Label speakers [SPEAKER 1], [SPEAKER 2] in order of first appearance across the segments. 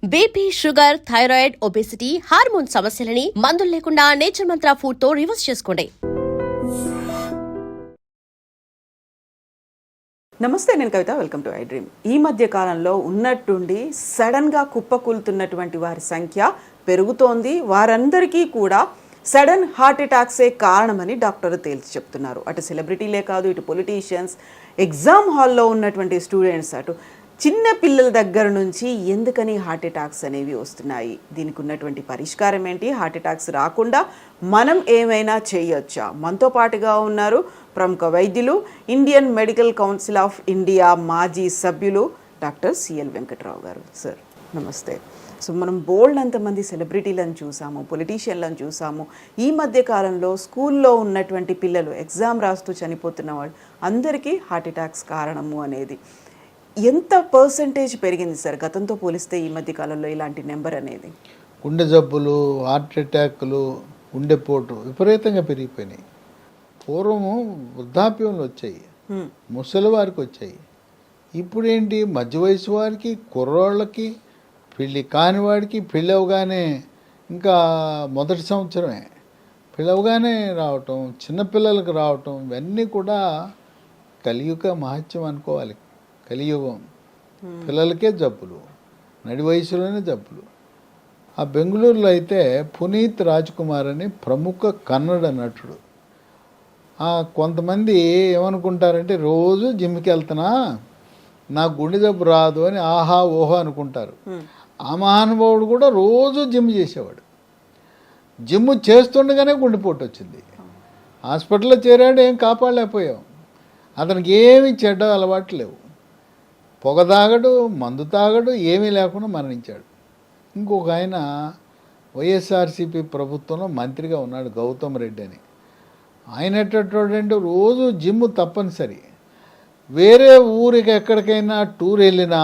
[SPEAKER 1] BP, sugar, thyroid, obesity, hormone సమస్యలని మందులు లేకుండా నేచర్ మంత్ర ఫుడ్ తో రివర్స్ చేసుకోండి.
[SPEAKER 2] నమస్తే, నేను Kavitha. Welcome to iDream. ఈ మధ్య కాలంలో ఉన్నట్టుండి సడన్గా కుప్పకూలుతున్నటువంటి వారి సంఖ్య పెరుగుతోంది. వారందరికీ కూడా సడన్ హార్ట్ అటాక్సే కారణమని డాక్టర్లు తేల్చి చెప్తున్నారు. అటు సెలబ్రిటీలే కాదు, ఇటు పొలిటీషియన్స్, ఎగ్జామ్ హాల్లో ఉన్నటువంటి స్టూడెంట్స్, అటు చిన్న పిల్లల దగ్గర నుంచి ఎందుకని హార్ట్ అటాక్స్ అనేవి వస్తున్నాయి, దీనికి ఉన్నటువంటి పరిష్కారం ఏంటి, హార్ట్ అటాక్స్ రాకుండా మనం ఏమైనా చేయొచ్చా? మనతో పాటుగా ఉన్నారు ప్రముఖ వైద్యులు, Indian medical council of India మాజీ సభ్యులు డాక్టర్ సిఎల్ వెంకట్రావు గారు. సార్ నమస్తే. సో మనం బోల్డ్ అంతమంది సెలబ్రిటీలను చూసాము, పొలిటీషియన్లను చూసాము. ఈ మధ్య కాలంలో స్కూల్లో ఉన్నటువంటి పిల్లలు ఎగ్జామ్ రాస్తూ చనిపోతున్న వాళ్ళు అందరికీ హార్ట్ అటాక్స్ కారణము అనేది ఎంత పర్సంటేజ్ పెరిగింది సార్ గతంతో పోలిస్తే ఈ మధ్య కాలంలో ఇలాంటి నెంబర్ అనేది?
[SPEAKER 3] గుండె జబ్బులు, హార్ట్ అటాక్లు, గుండెపోటు విపరీతంగా పెరిగిపోయినాయి. పూర్వము వృద్ధాప్యంలో వచ్చాయి, ముసలి వారికి వచ్చాయి. ఇప్పుడు ఏంటి, మధ్య వయసు వారికి, కుర్రోళ్ళకి, పెళ్ళి కాని వాడికి, పెళ్ళి అవగానే ఇంకా మొదటి సంవత్సరమే పెళ్ళి అవగానే రావటం, చిన్నపిల్లలకు రావటం, ఇవన్నీ కూడా కలియుగ మహత్యం అనుకోవాలి. కలియుగం పిల్లలకే జబ్బులు, నడి వయసులోనే జబ్బులు. ఆ బెంగళూరులో అయితే పునీత్ రాజ్ కుమార్ అని ప్రముఖ కన్నడ నటుడు. కొంతమంది ఏమనుకుంటారంటే, రోజు జిమ్కి వెళ్తున్నా నాకు గుండె జబ్బు రాదు అని ఆహా ఓహో అనుకుంటారు. ఆ మహానుభావుడు కూడా రోజు జిమ్ చేసేవాడు. జిమ్ చేస్తుండగానే గుండెపోటు వచ్చింది. హాస్పిటల్లో చేరాడు, ఏం కాపాడలేకపోయాం. అతనికి ఏమి చెడ్డ అలవాట్లు లేవు. పొగ తాగడు, మందు తాగడు, ఏమీ లేకుండా మరణించాడు. ఇంకొక ఆయన వైఎస్ఆర్సీపీ ప్రభుత్వంలో మంత్రిగా ఉన్నాడు, గౌతమ్ రెడ్డి అని. ఆయన ఎట్టంటే రోజు జిమ్ తప్పనిసరి. వేరే ఊరికి ఎక్కడికైనా టూర్ వెళ్ళినా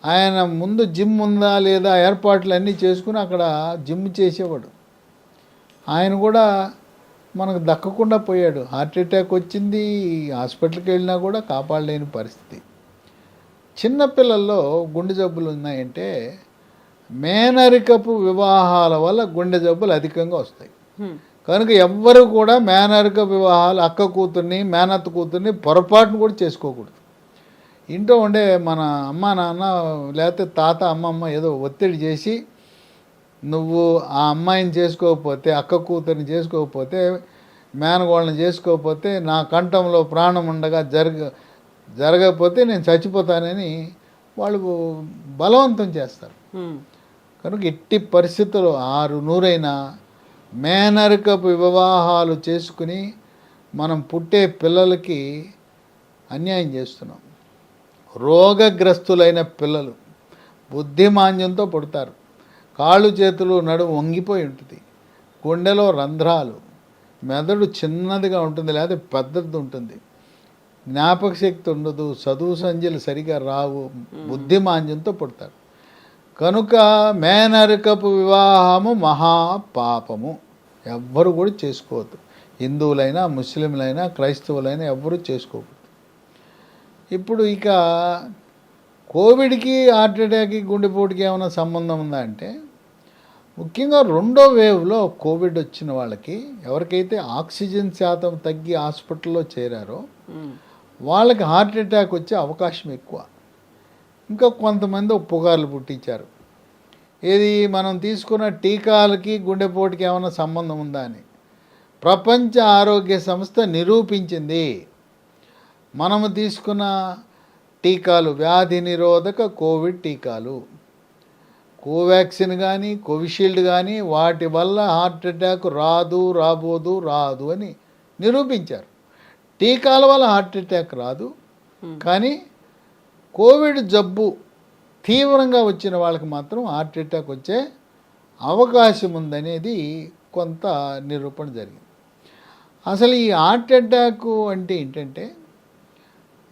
[SPEAKER 3] ఆయన ముందు జిమ్ ఉందా లేదా ఏర్పాట్లు అన్నీ చేసుకుని అక్కడ జిమ్ చేసేవాడు. ఆయన కూడా మనకు దక్కకుండా పోయాడు. హార్ట్ అటాక్ వచ్చింది, హాస్పిటల్కి వెళ్ళినా కూడా కాపాడలేని పరిస్థితి. చిన్నపిల్లల్లో గుండె జబ్బులు ఉన్నాయంటే మేనరికపు వివాహాల వల్ల గుండె జబ్బులు అధికంగా వస్తాయి. కనుక ఎవ్వరు కూడా మేనరిక వివాహాలు, అక్క కూతుర్ని, మేనత్త కూతుర్ని పొరపాటును కూడా చేసుకోకూడదు. ఇంట్లో ఉండే మన అమ్మ నాన్న లేకపోతే తాత అమ్మమ్మ ఏదో ఒత్తిడి చేసి, నువ్వు ఆ అమ్మాయిని చేసుకోకపోతే, అక్క కూతుర్ని చేసుకోకపోతే, మేనగోళ్ళని చేసుకోకపోతే, నా కంఠంలో ప్రాణం ఉండగా జరగకపోతే నేను చచ్చిపోతానని వాళ్ళు బలవంతం చేస్తారు. కనుక ఎట్టి పరిస్థితుల్లో 600 మేనరికపు వివాహాలు చేసుకుని మనం పుట్టే పిల్లలకి అన్యాయం చేస్తున్నాం. రోగగ్రస్తులైన పిల్లలు బుద్ధిమాంద్యంతో పుడతారు. కాళ్ళు చేతులు నడుము వంగిపోయి ఉంటుంది, గుండెలో రంధ్రాలు, మెదడు చిన్నదిగా ఉంటుంది లేదా పెద్దది ఉంటుంది, జ్ఞాపక శక్తి ఉండదు, చదువు సంధ్యలు సరిగా రావు, బుద్ధిమాంద్యంతో పుడతారు. కనుక మేనరికపు వివాహము మహాపాపము, ఎవ్వరు కూడా చేసుకోవద్దు. హిందువులైనా, ముస్లింలైనా, క్రైస్తవులైనా ఎవ్వరూ చేసుకోకూడదు. ఇప్పుడు ఇక కోవిడ్కి, హార్ట్ అటాక్కి, గుండెపోటుకి ఏమైనా సంబంధం ఉందా అంటే, ముఖ్యంగా 2వ వేవ్లో కోవిడ్ వచ్చిన వాళ్ళకి, ఎవరికైతే ఆక్సిజన్ శాతం తగ్గి హాస్పిటల్లో చేరారో వాళ్ళకి హార్ట్ అటాక్ వచ్చే అవకాశం ఎక్కువ. ఇంకా కొంతమంది పుకార్లు పుట్టించారు, ఏది మనం తీసుకున్న టీకాలకి గుండెపోటుకి ఏమైనా సంబంధం ఉందా అని. ప్రపంచ ఆరోగ్య సంస్థ నిరూపించింది, మనము తీసుకున్న టీకాలు, వ్యాధి నిరోధక కోవిడ్ టీకాలు, కోవాక్సిన్ కానీ కోవిషీల్డ్ కానీ, వాటి వల్ల హార్ట్ అటాక్ రాబోదు అని నిరూపించారు. టీకాల వల్ల హార్ట్ అటాక్ రాదు, కానీ కోవిడ్ జబ్బు తీవ్రంగా వచ్చిన వాళ్ళకి మాత్రం హార్ట్ అటాక్ వచ్చే అవకాశం ఉందనేది కొంత నిరూపణ జరిగింది. అసలు ఈ హార్ట్ అటాక్ అంటే ఏంటంటే,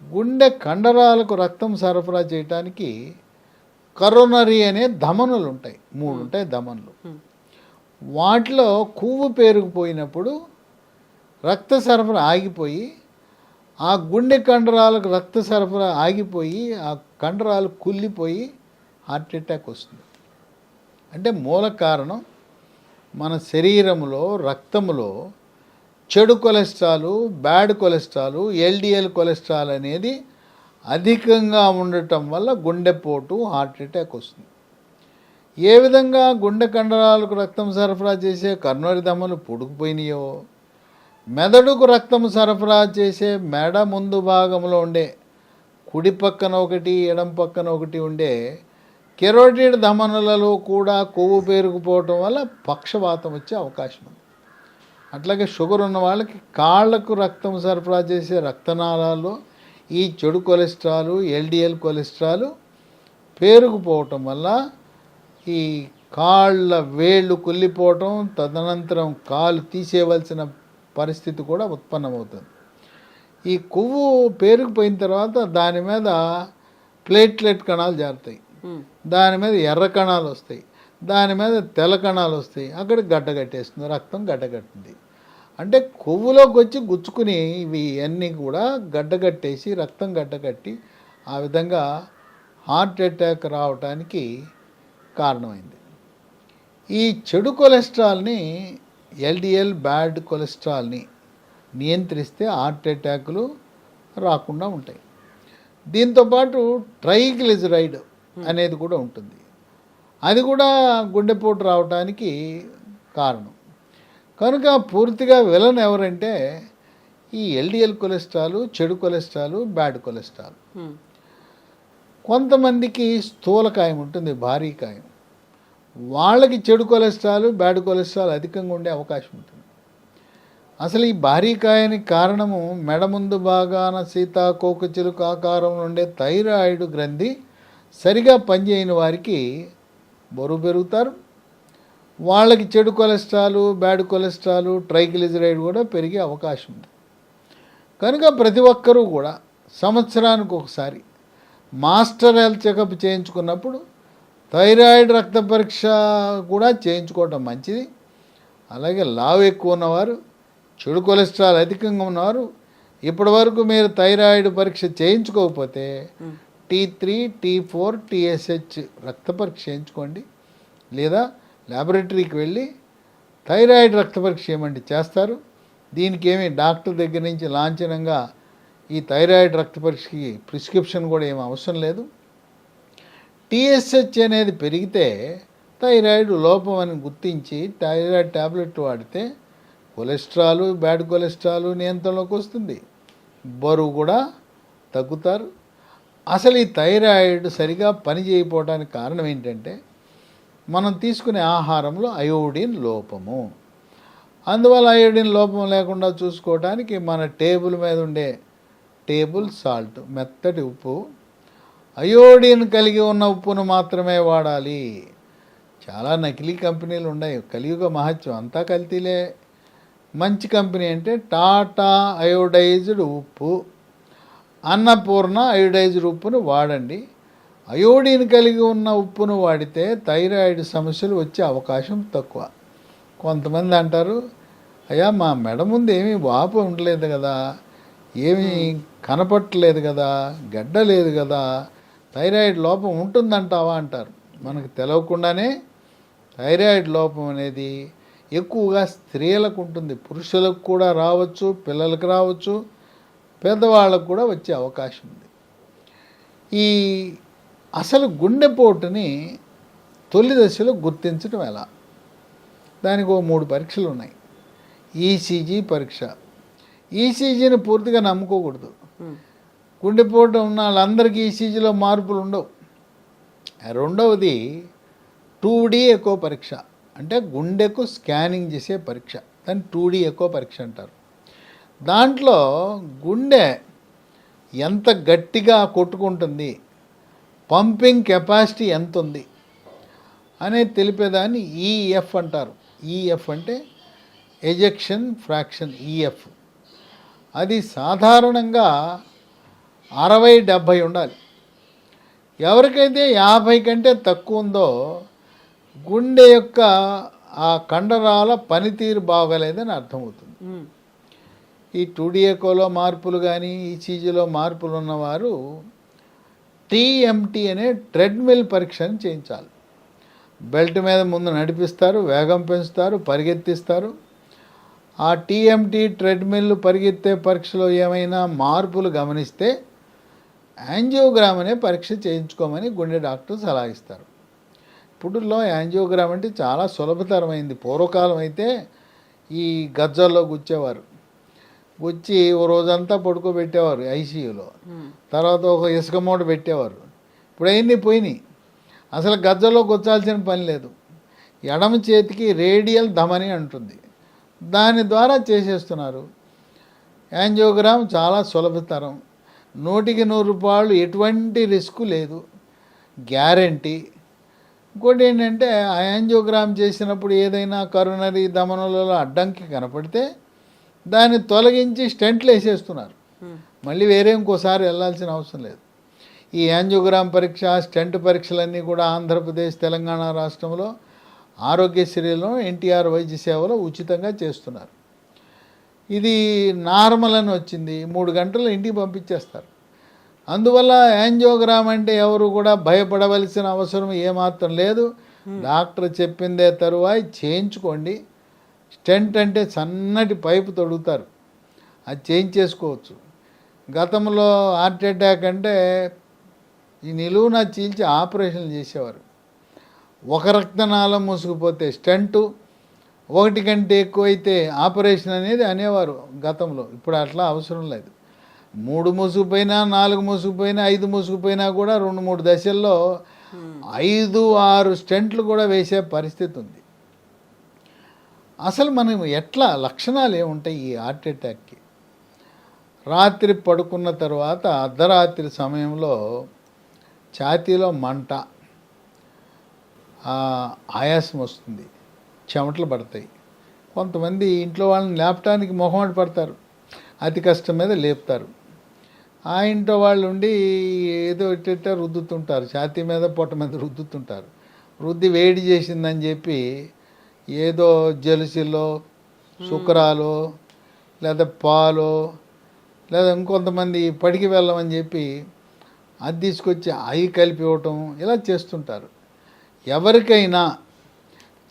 [SPEAKER 3] గుండె కండరాలకు రక్తం సరఫరా చేయడానికి కరోనరీ అనే ధమనులు ఉంటాయి, 3 ఉంటాయి ధమనులు. వాటిలో కొవ్వు పేరుకుపోయినప్పుడు రక్త సరఫరా ఆగిపోయి, ఆ గుండె కండరాలకు రక్త సరఫరా ఆగిపోయి, ఆ కండరాలు కుళ్ళిపోయి హార్ట్ అటాక్ వస్తుంది. అంటే మూల కారణం మన శరీరంలో రక్తంలో చెడు cholesterol, bad cholesterol, LDL cholesterol అనేది అధికంగా ఉండటం వల్ల గుండెపోటు, హార్ట్ అటాక్ వస్తుంది. ఏ విధంగా గుండె కండరాలకు రక్తం సరఫరా చేసే కర్నూరి దమలు పొడుకుపోయినాయో, మెదడుకు రక్తం సరఫరా చేసే మెడ ముందు భాగంలో ఉండే కుడి పక్కన ఒకటి, ఎడం పక్కన ఒకటి ఉండే కెరోటిడ్ ధమనులలో కూడా కొవ్వు పేరుకుపోవటం వల్ల పక్షవాతం వచ్చే అవకాశం ఉంది. అట్లాగే షుగర్ ఉన్న వాళ్ళకి కాళ్లకు రక్తం సరఫరా చేసే రక్తనాళాల్లో ఈ చెడు కొలెస్ట్రాల్, ఎల్డిఎల్ కొలెస్ట్రాల్ పేరుకుపోవటం వల్ల ఈ కాళ్ళ వేళ్ళు కుళ్ళిపోవటం, తదనంతరం కాలు తీసేయవలసిన పరిస్థితి కూడా ఉత్పన్నమవుతుంది. ఈ కొవ్వు పేరుకుపోయిన తర్వాత దాని మీద ప్లేట్లెట్ కణాలు జారుతాయి, దాని మీద ఎర్ర కణాలు వస్తాయి, దాని మీద తెల్ల కణాలు వస్తాయి, అక్కడ గడ్డగట్టేస్తుంది, రక్తం గడ్డగట్టింది. అంటే కొవ్వులోకి వచ్చి గుచ్చుకుని ఇవి అన్నీ కూడా గడ్డగట్టేసి రక్తం గడ్డగట్టి ఆ విధంగా హార్ట్ అటాక్ రావటానికి కారణమైంది. ఈ చెడు కొలెస్ట్రాల్ని, ఎల్డిఎల్ బ్యాడ్ కొలెస్ట్రాల్ని నియంత్రిస్తే హార్ట్ అటాకులు రాకుండా ఉంటాయి. దీంతోపాటు ట్రైగ్లిజరైడ్ అనేది కూడా ఉంటుంది. అది కూడా గుండెపోటు రావడానికి కారణం. కనుక పూర్తిగా విలన్ ఎవరంటే ఈ ఎల్డిఎల్ కొలెస్ట్రాల్, చెడు కొలెస్ట్రాల్, బ్యాడ్ కొలెస్ట్రాల్. కొంతమందికి స్థూలకాయం ఉంటుంది, భారీ కాయం. వాళ్ళకి చెడు కొలెస్ట్రాల్, బ్యాడ్ కొలెస్ట్రాల్ అధికంగా ఉండే అవకాశం ఉంటుంది. అసలు ఈ భారీ కాయానికి కారణము మెడ ముందు భాగాన సీతాకోకచిలుక ఆకారంలో ఉండే థైరాయిడ్ గ్రంథి సరిగా పనిచేయని వారికి బరువు పెరుగుతారు. వాళ్ళకి చెడు కొలెస్ట్రాల్, బ్యాడ్ కొలెస్ట్రాల్, ట్రైగ్లిజరైడ్ కూడా పెరిగే అవకాశం ఉంది. కనుక ప్రతి ఒక్కరూ కూడా సంవత్సరానికి ఒకసారి మాస్టర్ హెల్త్ చెకప్ చేయించుకున్నప్పుడు థైరాయిడ్ రక్త పరీక్ష కూడా చేయించుకోవటం మంచిది. అలాగే లావు ఎక్కువ ఉన్నవారు, చెడు కొలెస్ట్రాల్ అధికంగా ఉన్నవారు ఇప్పటి వరకు మీరు థైరాయిడ్ పరీక్ష చేయించుకోకపోతే T3, T4, TSH రక్త పరీక్ష చేయించుకోండి. లేదా ల్యాబొరేటరీకి వెళ్ళి థైరాయిడ్ రక్త పరీక్ష చేయమండి, చేస్తారు. దీనికి ఏమి డాక్టర్ దగ్గర నుంచి లాంఛనంగా ఈ థైరాయిడ్ రక్త పరీక్షకి ప్రిస్క్రిప్షన్ కూడా ఏమి అవసరం లేదు. TSH అనేది పెరిగితే థైరాయిడ్ లోపం అని గుర్తించి థైరాయిడ్ ట్యాబ్లెట్ వాడితే కొలెస్ట్రాల్, బ్యాడ్ కొలెస్ట్రాల్ నియంత్రణలోకి వస్తుంది, బరువు కూడా తగ్గుతారు. అసలు ఈ థైరాయిడ్ సరిగా పనిచేయకపోవడానికి కారణం ఏంటంటే మనం తీసుకునే ఆహారంలో అయోడిన్ లోపము. అందువల్ల అయోడిన్ లోపం లేకుండా చూసుకోవడానికి మన టేబుల్ మీద ఉండే టేబుల్ సాల్ట్, మెత్తటి ఉప్పు, అయోడిన్ కలిగి ఉన్న ఉప్పును మాత్రమే వాడాలి. చాలా నకిలీ కంపెనీలు ఉన్నాయి, కలియుగ మహత్యం అంతా కల్తీలే. మంచి కంపెనీ అంటే టాటా అయోడైజ్డ్ ఉప్పు, అన్నపూర్ణ అయోడైజ్డ్ ఉప్పును వాడండి. అయోడిన్ కలిగి ఉన్న ఉప్పును వాడితే థైరాయిడ్ సమస్యలు వచ్చే అవకాశం తక్కువ. కొంతమంది అంటారు, అయ్యా మా మెడ ముందు ఏమీ వాపు ఉండలేదు కదా, ఏమీ కనపట్టలేదు కదా, గడ్డ లేదు కదా, థైరాయిడ్ లోపం ఉంటుందంటావా అంటారు. మనకు తెలవకుండానే థైరాయిడ్ లోపం అనేది ఎక్కువగా స్త్రీలకు ఉంటుంది, పురుషులకు కూడా రావచ్చు, పిల్లలకు రావచ్చు, పెద్దవాళ్ళకు కూడా వచ్చే అవకాశం ఉంది. ఈ అసలు గుండెపోటుని తొలి దశలో గుర్తించడం ఎలా? దానికి 3 పరీక్షలు ఉన్నాయి. ఈసీజీ పరీక్ష. ఈసీజీని పూర్తిగా నమ్ముకోకూడదు. గుండెపోటు ఉన్న వాళ్ళందరికీ ఈసీజీలో మార్పులు ఉండవు. రెండవది 2D ఎకో పరీక్ష, అంటే గుండెకు స్కానింగ్ చేసే పరీక్ష, దాన్ని 2D ఎకో పరీక్ష అంటారు. దాంట్లో గుండె ఎంత గట్టిగా కొట్టుకుంటుంది, పంపింగ్ కెపాసిటీ ఎంత ఉంది అనేది తెలిపేదాన్ని ఈఎఫ్ అంటారు. ఈఎఫ్ అంటే ఎజెక్షన్ ఫ్రాక్షన్, ఈఎఫ్. అది సాధారణంగా 60-70 ఉండాలి. ఎవరికైతే 50 కంటే తక్కువ ఉందో గుండె యొక్క ఆ కండరాల పనితీరు బాగలేదని అర్థమవుతుంది. ఈ 2D ఎకోలో మార్పులు కానీ ఈసీజీలో మార్పులు ఉన్నవారు టీఎంటీ అనే ట్రెడ్మిల్ పరీక్షను చేయించాలి. బెల్ట్ మీద ముందు నడిపిస్తారు, వేగం పెంచుతారు, పరిగెత్తిస్తారు. ఆ టీఎంటీ ట్రెడ్మిల్ పరిగెత్తే పరీక్షలో ఏమైనా మార్పులు గమనిస్తే యాంజియోగ్రామ్ అనే పరీక్ష చేయించుకోమని గుండె డాక్టర్ సలహా ఇస్తారు. ఇప్పుడులో యాంజియోగ్రామ్ అంటే చాలా సులభతరమైంది. పూర్వకాలం అయితే ఈ గజ్జల్లో గుచ్చేవారు, గుచ్చి ఓ రోజంతా పడుకోబెట్టేవారు ఐసీయూలో, తర్వాత ఒక ఇసుక మూట పెట్టేవారు. ఇప్పుడు అవన్నీ పోయినాయి. అసలు గజ్జలో గుచ్చాల్సిన పని లేదు. ఎడమ చేతికి రేడియల్ ధమని అంటుంది, దాని ద్వారా చేసేస్తున్నారు. యాంజియోగ్రామ్ చాలా సులభతరం, 100కి 100 రూపాయలు, ఎటువంటి రిస్క్ లేదు, గ్యారంటీ. ఇంకోటి ఏంటంటే ఆ యాంజియోగ్రామ్ చేసినప్పుడు ఏదైనా కరోనరీ ధమనులలో అడ్డంకి కనపడితే దాన్ని తొలగించి స్టెంట్లు వేసేస్తున్నారు. మళ్ళీ వేరే ఇంకోసారి వెళ్ళాల్సిన అవసరం లేదు. ఈ యాంజియోగ్రామ్ పరీక్ష, స్టెంట్ పరీక్షలన్నీ కూడా ఆంధ్రప్రదేశ్, తెలంగాణ రాష్ట్రంలో ఆరోగ్యశ్రీలో ఎన్టీఆర్ వైద్య సేవలో ఉచితంగా చేస్తున్నారు. ఇది నార్మల్ అని వచ్చింది, 3 గంటల్లో ఇంటికి పంపించేస్తారు. అందువల్ల యాంజియోగ్రామ్ అంటే ఎవరు కూడా భయపడవలసిన అవసరం ఏమాత్రం లేదు. డాక్టర్ చెప్పిందే తరువాయి చేయించుకోండి. స్టెంట్ అంటే సన్నటి పైపు తొడుగుతారు, అది చేయించేసుకోవచ్చు. గతంలో హార్ట్ అటాక్ అంటే ఈ నిలువున చీల్చి ఆపరేషన్లు చేసేవారు. ఒక రక్తనాళం మూసుకుపోతే స్టెంటు, 1 కంటే ఎక్కువైతే ఆపరేషన్ అనేది అనేవారు గతంలో. ఇప్పుడు అట్లా అవసరం లేదు. 3 మూసుకుపోయినా, 4 మూసుకుపోయినా, 5 మూసుకుపోయినా కూడా 2-3 దశల్లో 5-6 స్టెంట్లు కూడా వేసే పరిస్థితి ఉంది. అసలు మనం ఎట్లా, లక్షణాలు ఏముంటాయి ఈ హార్ట్ అటాక్కి? రాత్రి పడుకున్న తర్వాత అర్ధరాత్రి సమయంలో ఛాతీలో మంట, ఆయాసం వస్తుంది, చెమటలు పడతాయి. కొంతమంది ఇంట్లో వాళ్ళని లేపటానికి మొహమాట పడతారు, అతి కష్టం మీద లేపుతారు. ఆ ఇంట్లో వాళ్ళు ఉండి ఏదో ఇట్ట రుద్దుతుంటారు, ఛాతీ మీద పొట్ట మీద రుద్దుతుంటారు. రుద్ది వేడి చేసిందని చెప్పి ఏదో జలుసిలో, శుక్రాలో, లేదా పాలో, లేదా ఇంకొంతమంది పడికి వెళ్ళమని చెప్పి అది తీసుకొచ్చి అవి కలిపి ఇవ్వటం, ఇలా చేస్తుంటారు. ఎవరికైనా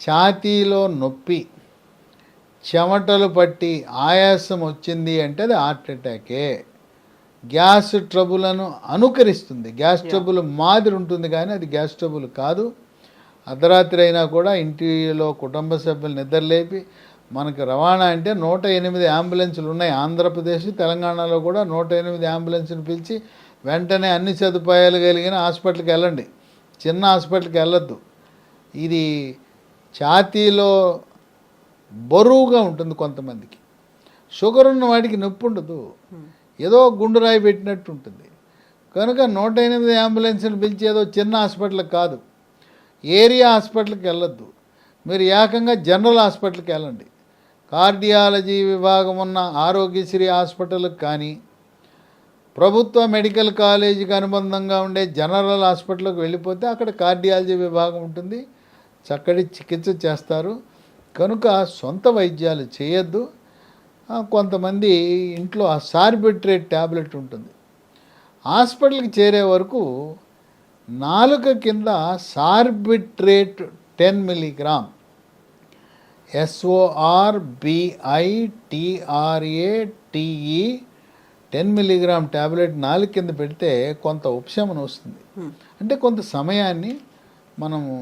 [SPEAKER 3] ఛాతీలో నొప్పి, చెమటలు పట్టి ఆయాసం వచ్చింది అంటే అది హార్ట్ అటాకే. గ్యాస్ ట్రబులను అనుకరిస్తుంది, గ్యాస్ ట్రబుల్ మాదిరి ఉంటుంది కానీ అది గ్యాస్ ట్రబుల్ కాదు. అర్ధరాత్రి అయినా కూడా ఇంటిలో కుటుంబ సభ్యులు నిద్రలేపి, మనకు రవాణా అంటే 108 అంబులెన్సులు ఉన్నాయి ఆంధ్రప్రదేశ్, తెలంగాణలో కూడా 108 అంబులెన్స్ని పిలిచి వెంటనే అన్ని సదుపాయాలు కలిగిన హాస్పిటల్కి వెళ్ళండి, చిన్న హాస్పిటల్కి వెళ్ళొద్దు. ఇది ఛాతీలో బరువుగా ఉంటుంది కొంతమందికి. షుగర్ ఉన్న వాడికి నొప్పి ఉండదు, ఏదో గుండు రాయి పెట్టినట్టు ఉంటుంది. కనుక 108 అంబులెన్స్ని పిలిచి ఏదో చిన్న హాస్పిటల్కి కాదు, ఏరియా హాస్పిటల్కి వెళ్ళొద్దు. మీరు ఏకంగా జనరల్ హాస్పిటల్కి వెళ్ళండి. కార్డియాలజీ విభాగం ఉన్న ఆరోగ్యశ్రీ హాస్పిటల్కి కానీ, ప్రభుత్వ మెడికల్ కాలేజీకి అనుబంధంగా ఉండే జనరల్ హాస్పిటల్కి వెళ్ళిపోతే అక్కడ కార్డియాలజీ విభాగం ఉంటుంది, చక్కటి చికిత్స చేస్తారు. కనుక సొంత వైద్యాలు చేయొద్దు. కొంతమంది ఇంట్లో ఆ సార్బిట్రేట్ ట్యాబ్లెట్ ఉంటుంది, హాస్పిటల్కి చేరే వరకు నాలుక కింద Sorbitrate 10 milligram, SORBITRATE 10 milligram tablet నాలుగు కింద పెడితే కొంత ఉపశమనం వస్తుంది. అంటే కొంత సమయాన్ని మనము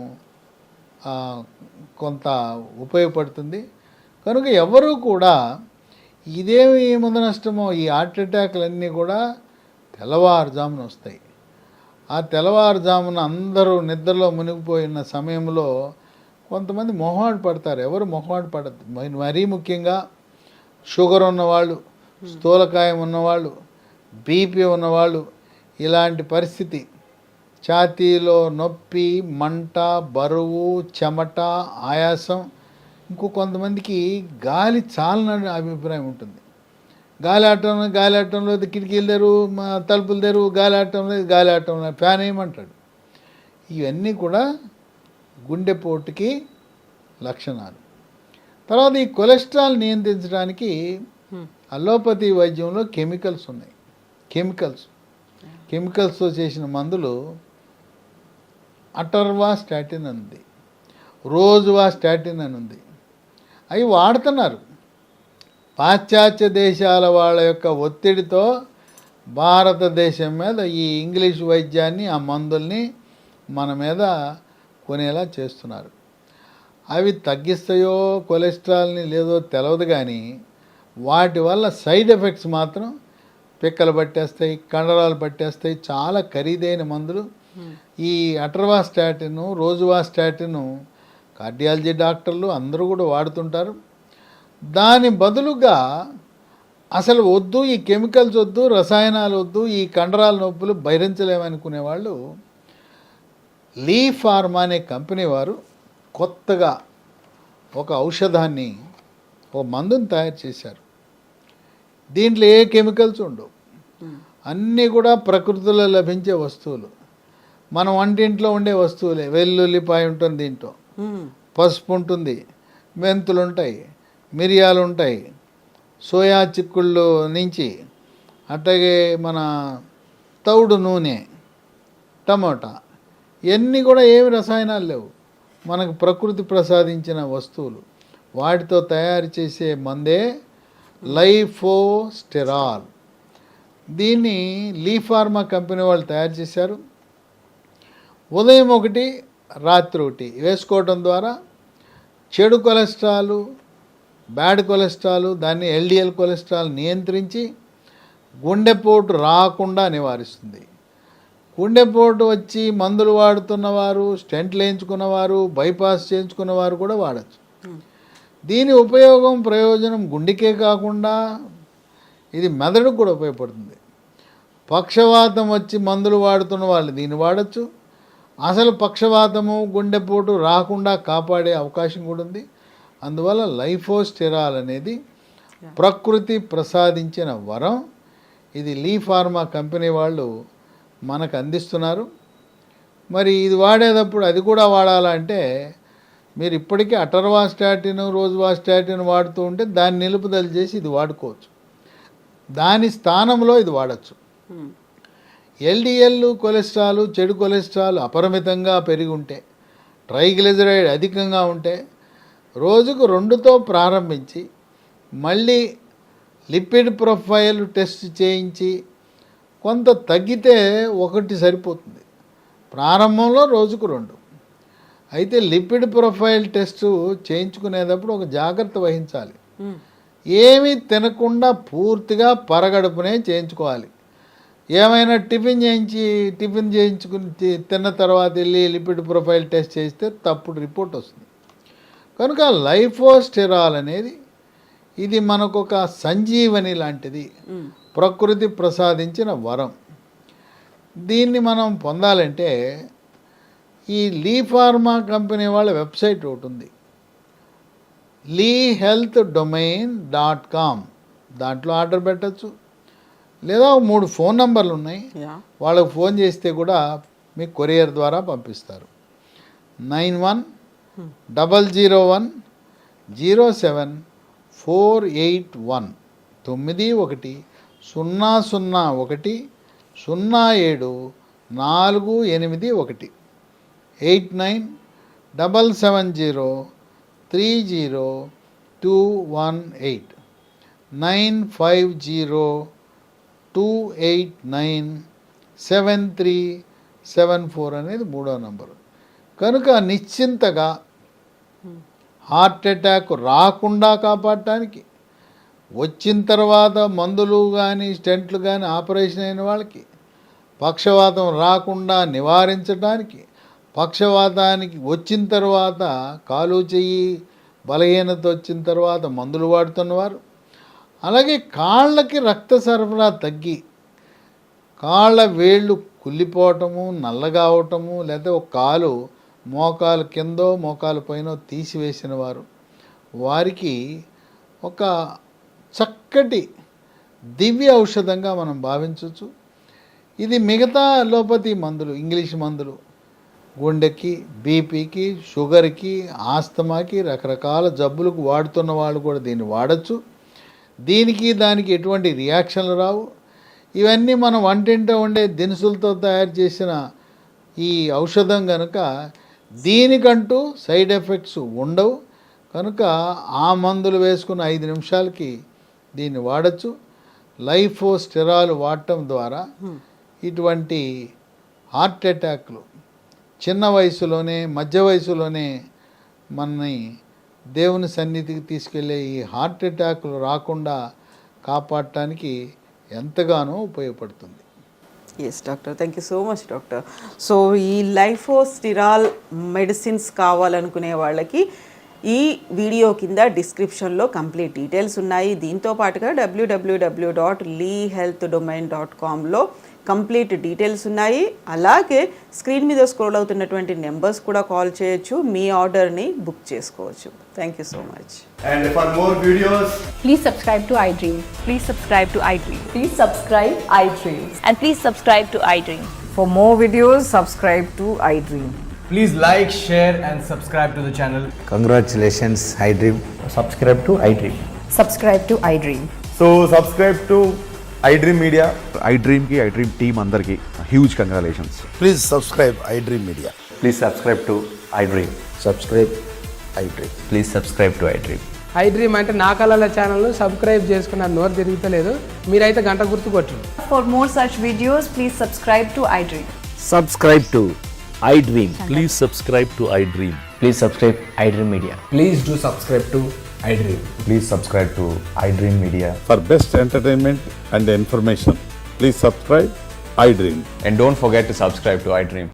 [SPEAKER 3] కొంత ఉపయోగపడుతుంది. కనుక ఎవరు కూడా ఇదేమి ముందు నష్టమో, ఈ హార్ట్ అటాక్లన్నీ కూడా తెల్లవారుజామున వస్తాయి. ఆ తెల్లవారుజామున అందరూ నిద్రలో మునిగిపోయిన సమయంలో కొంతమంది మొహమాట పడతారు. ఎవరు మొహమాట పడద్దు. మరీ ముఖ్యంగా షుగర్ ఉన్నవాళ్ళు, స్థూలకాయం ఉన్నవాళ్ళు, బీపీ ఉన్నవాళ్ళు, ఇలాంటి పరిస్థితి, ఛాతీలో నొప్పి, మంట, బరువు, చెమట, ఆయాసం. ఇంకో కొంతమందికి గాలి చాలని అభిప్రాయం ఉంటుంది. గాలి ఆటంలో కిటికీలు తెరువు, తలుపులు తెరువు, గాలి ఆటంలో ఫ్యాన్ వేయమంటాడు. ఇవన్నీ కూడా గుండెపోటుకి లక్షణాలు. తర్వాత ఈ కొలెస్ట్రాల్ నియంత్రించడానికి అలోపతి వైద్యంలో కెమికల్స్ ఉన్నాయి. కెమికల్స్తో చేసిన మందులు అటర్వా స్టాటిన్ అని ఉంది, రోజువా స్టాటిన్ అని ఉంది. అవి వాడుతున్నారు. పాశ్చాత్య దేశాల వాళ్ళ యొక్క ఒత్తిడితో భారతదేశం మీద ఈ ఇంగ్లీష్ వైద్యాన్ని, ఆ మందుల్ని మన మీద కొనేలా చేస్తున్నారు. అవి తగ్గిస్తాయో కొలెస్ట్రాల్ని లేదో తెలియదు, కానీ వాటి వల్ల సైడ్ ఎఫెక్ట్స్ మాత్రం పిక్కలు పట్టేస్తాయి, కండరాలు పట్టేస్తాయి. చాలా ఖరీదైన మందులు. ఈ అటర్వా స్టాటిన్, రోజువా స్టాటిన్ కార్డియాలజీ డాక్టర్లు అందరూ కూడా వాడుతుంటారు. దాని బదులుగా అసలు వద్దు, ఈ కెమికల్స్ వద్దు, రసాయనాలు వద్దు, ఈ కండరాల నొప్పులు భరించలేమనుకునే వాళ్ళు లీ ఫార్మా అనే కంపెనీ వారు కొత్తగా ఒక ఔషధాన్ని, ఒక మందుని తయారు చేశారు. దీంట్లో ఏ కెమికల్స్ ఉండవు, అన్నీ కూడా ప్రకృతిలో లభించే వస్తువులు, మన వంటింట్లో ఉండే వస్తువులే. వెల్లుల్లిపాయ ఉంటుంది, దీంట్లో పసుపు ఉంటుంది, మెంతులు ఉంటాయి, మిరియాలు ఉంటాయి, సోయా చిక్కుళ్ళు నుంచి అట్లాగే మన తౌడు నూనె, టమోటా, ఇవన్నీ కూడా ఏమి రసాయనాలు లేవు, మనకు ప్రకృతి ప్రసాదించిన వస్తువులు. వాటితో తయారు చేసే మందే లైఫోస్టెరాల్. దీన్ని లీ ఫార్మా కంపెనీ వాళ్ళు తయారు చేశారు. ఉదయం ఒకటి, రాత్రి ఒకటి వేసుకోవడం ద్వారా చెడు కొలెస్ట్రాల్, బ్యాడ్ కొలెస్ట్రాల్, దాన్ని ఎల్డిఎల్ కొలెస్ట్రాల్ నియంత్రించి గుండెపోటు రాకుండా నివారిస్తుంది. గుండెపోటు వచ్చి మందులు వాడుతున్నవారు, స్టెంట్లు వేయించుకున్నవారు, బైపాస్ చేయించుకున్నవారు కూడా వాడచ్చు. దీని ఉపయోగం, ప్రయోజనం గుండెకే కాకుండా ఇది మెదడుకు కూడా ఉపయోగపడుతుంది. పక్షవాతం వచ్చి మందులు వాడుతున్న వాళ్ళు దీన్ని వాడచ్చు. అసలు పక్షవాతము, గుండెపోటు రాకుండా కాపాడే అవకాశం కూడా ఉంది. అందువల్ల లైఫోస్టెరాల్ అనేది ప్రకృతి ప్రసాదించిన వరం. ఇది లీ ఫార్మా కంపెనీ వాళ్ళు మనకు అందిస్తున్నారు. మరి ఇది వాడేటప్పుడు అది కూడా వాడాలంటే మీరు ఇప్పటికీ అటర్వా స్టాటిన్, రోజువా స్టాటిన్ వాడుతూ ఉంటే దాన్ని నిలుపుదల చేసి ఇది వాడుకోవచ్చు. దాని స్థానంలో ఇది వాడచ్చు. ఎల్డిఎల్ కొలెస్ట్రాల్, చెడు కొలెస్ట్రాల్ అపరిమితంగా పెరిగి ఉంటే, ట్రైగ్లిజరైడ్ అధికంగా ఉంటే రోజుకు 2తో ప్రారంభించి మళ్ళీ లిపిడ్ ప్రొఫైల్ టెస్ట్ చేయించి కొంత తగ్గితే 1 సరిపోతుంది. ప్రారంభంలో రోజుకు 2. అయితే లిపిడ్ ప్రొఫైల్ టెస్ట్ చేయించుకునేటప్పుడు ఒక జాగ్రత్త వహించాలి. ఏమీ తినకుండా పూర్తిగా పరగడుపునే చేయించుకోవాలి. ఏమైనా టిఫిన్ చేయించుకుని తిన్న తర్వాత వెళ్ళి లిపిడ్ ప్రొఫైల్ టెస్ట్ చేస్తే తప్పుడు రిపోర్ట్ వస్తుంది. కనుక లైఫోస్టెరాల్ అనేది ఇది మనకొక సంజీవని లాంటిది, ప్రకృతి ప్రసాదించిన వరం. దీన్ని మనం పొందాలంటే ఈ లీ ఫార్మా కంపెనీ వాళ్ళ వెబ్సైట్ ఒకటి ఉంది, leehealthdomain.com. దాంట్లో ఆర్డర్ పెట్టచ్చు. లేదా 3 ఫోన్ నంబర్లు ఉన్నాయి, వాళ్ళకు ఫోన్ చేస్తే కూడా మీకు కొరియర్ ద్వారా పంపిస్తారు. 9100107481 9100100748 8977030218 9502897374 అనేది 3వ నంబరు. కనుక నిశ్చింతగా హార్ట్ అటాక్ రాకుండా కాపాడటానికి, వచ్చిన తర్వాత మందులు కానీ స్టెంట్లు కానీ ఆపరేషన్ అయిన వాళ్ళకి, పక్షవాతం రాకుండా నివారించడానికి, పక్షవాతానికి వచ్చిన తర్వాత కాలు చెయ్యి బలహీనత వచ్చిన తర్వాత మందులు వాడుతున్నవారు, అలాగే కాళ్ళకి రక్త సరఫరా తగ్గి కాళ్ళ వేళ్ళు కుళ్ళిపోవటము, నల్లగా అవటము, లేదా ఒక కాలు మోకాలు కిందో మోకాలు పైన తీసివేసిన వారు, వారికి ఒక చక్కటి దివ్య ఔషధంగా మనం భావించవచ్చు. ఇది మిగతా అలోపతి మందులు, ఇంగ్లీష్ మందులు, గుండెకి, బీపీకి, షుగర్కి, ఆస్తమాకి, రకరకాల జబ్బులకు వాడుతున్న వాళ్ళు కూడా దీన్ని వాడచ్చు. దీనికి దానికి ఎటువంటి రియాక్షన్లు రావు. ఇవన్నీ మనం వంటింట ఉండే దినుసులతో తయారు చేసిన ఈ ఔషధం కనుక దీనికంటూ సైడ్ ఎఫెక్ట్స్ ఉండవు కనుక ఆ మందులు వేసుకున్న 5 నిమిషాలకి దీన్ని వాడచ్చు. లైఫోస్టెరాల్ వాడటం ద్వారా ఇటువంటి హార్ట్ అటాక్లు చిన్న వయసులోనే మధ్య వయసులోనే మనని దేవుని సన్నిధికి తీసుకెళ్ళే ఈ హార్ట్ అటాక్లు రాకుండా కాపాడటానికి ఎంతగానో ఉపయోగపడుతుంది.
[SPEAKER 2] Yes doctor, thank you so much doctor. So ఈ లైఫోస్టిరాల్ మెడిసిన్స్ కావాలనుకునే వాళ్ళకి ఈ వీడియో కింద డిస్క్రిప్షన్లో కంప్లీట్ డీటెయిల్స్ ఉన్నాయి. దీంతో పాటుగా www.leehealthdomain.comలో కంప్లీట్ డీటెయిల్స్ ఉన్నాయి. అలాగే స్క్రీన్ మీద స్క్రోల్ అవుతున్నటువంటి నెంబర్స్ కూడా కాల్ చేయొచ్చు, మీ ఆర్డర్ని బుక్ చేసుకోవచ్చు. Thank you so much.
[SPEAKER 4] And for more videos,
[SPEAKER 5] Please subscribe to iDream.
[SPEAKER 6] Please subscribe to iDream.
[SPEAKER 5] Please subscribe iDream.
[SPEAKER 6] And please subscribe to iDream.
[SPEAKER 7] For more videos, subscribe to iDream.
[SPEAKER 4] please like, share and subscribe to the channel.
[SPEAKER 8] Congratulations, iDream.
[SPEAKER 9] Subscribe to iDream.
[SPEAKER 5] Subscribe to iDream.
[SPEAKER 4] So subscribe to iDream Media.
[SPEAKER 10] iDream ki iDream team andarki huge congratulations.
[SPEAKER 8] Please subscribe iDream Media.
[SPEAKER 9] Please subscribe to iDream.
[SPEAKER 8] Subscribe iDream.
[SPEAKER 9] Please subscribe to iDream.
[SPEAKER 11] iDream అంటే నా కళల ఛానల్ను subscribe చేసుకున్నారు, నోరు తిరుగుతలేదు. మీరైతే గంట గుర్తు కొట్టండి.
[SPEAKER 6] For more such videos, please subscribe to iDream.
[SPEAKER 9] Subscribe to iDream.
[SPEAKER 12] Please subscribe to iDream.
[SPEAKER 9] Please subscribe iDream Media.
[SPEAKER 11] Please do subscribe to iDream.
[SPEAKER 8] Please subscribe to iDream Media.
[SPEAKER 10] For best entertainment and information, please subscribe iDream.
[SPEAKER 9] And don't forget to subscribe to iDream.